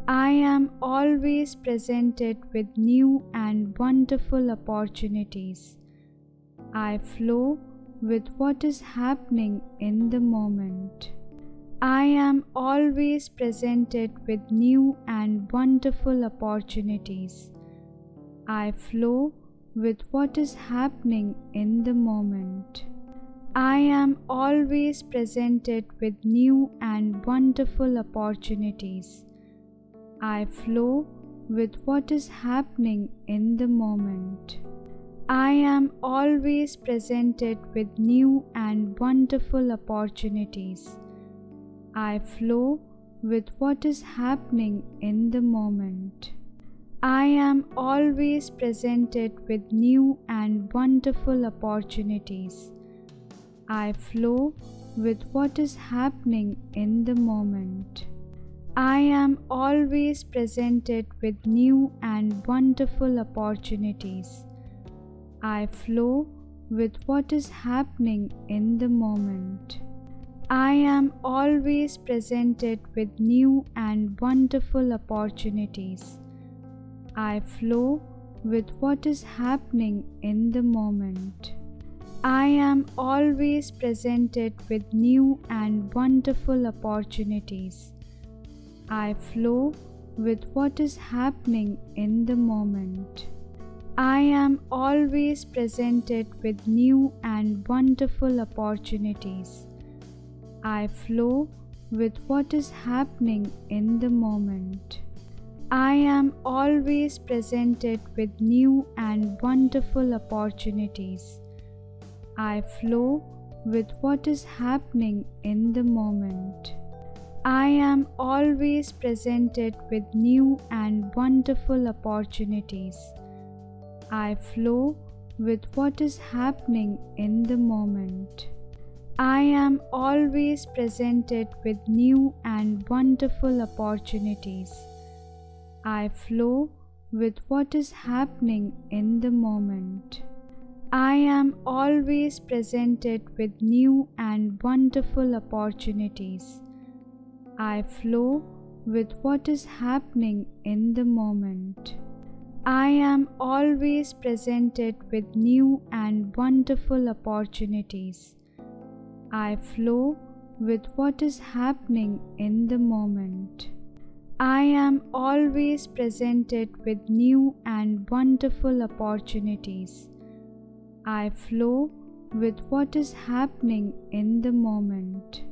I am always presented with new and wonderful opportunities. I flow with what is happening in the moment. I am always presented with new and wonderful opportunities. I flow with what is happening in the moment. I am always presented with new and wonderful opportunities. I flow with what is happening in the moment. I am always presented with new and wonderful opportunities. I flow with what is happening in the moment. I am always presented with new and wonderful opportunities. I flow with what is happening in the moment. I am always presented with new and wonderful opportunities. I flow with what is happening in the moment. I am always presented with new and wonderful opportunities. I flow with what is happening in the moment. I am always presented with new and wonderful opportunities. I flow with what is happening in the moment. I am always presented with new and wonderful opportunities. I flow with what is happening in the moment. I am always presented with new and wonderful opportunities. I flow with what is happening in the moment. I am always presented with new and wonderful opportunities. I flow with what is happening in the moment. I am always presented with new and wonderful opportunities. I flow with what is happening in the moment. I am always presented with new and wonderful opportunities. I flow with what is happening in the moment. I am always presented with new and wonderful opportunities. I flow with what is happening in the moment. I am always presented with new and wonderful opportunities. I flow with what is happening in the moment.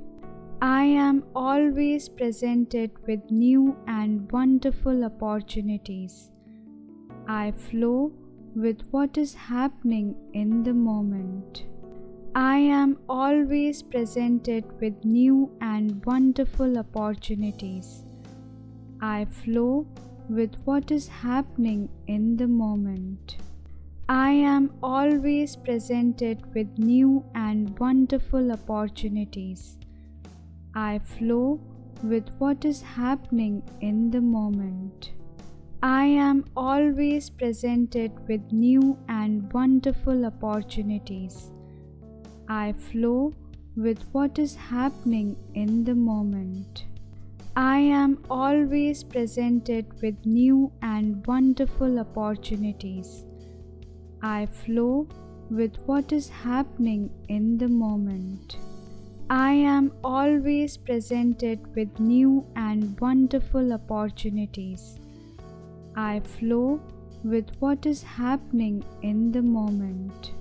I am always presented with new and wonderful opportunities. I flow with what is happening in the moment. I am always presented with new and wonderful opportunities. I flow with what is happening in the moment. I am always presented with new and wonderful opportunities. I flow with what is happening in the moment. I am always presented with new and wonderful opportunities. I flow with what is happening in the moment. I am always presented with new and wonderful opportunities. I flow with what is happening in the moment. I am always presented with new and wonderful opportunities. I flow with what is happening in the moment.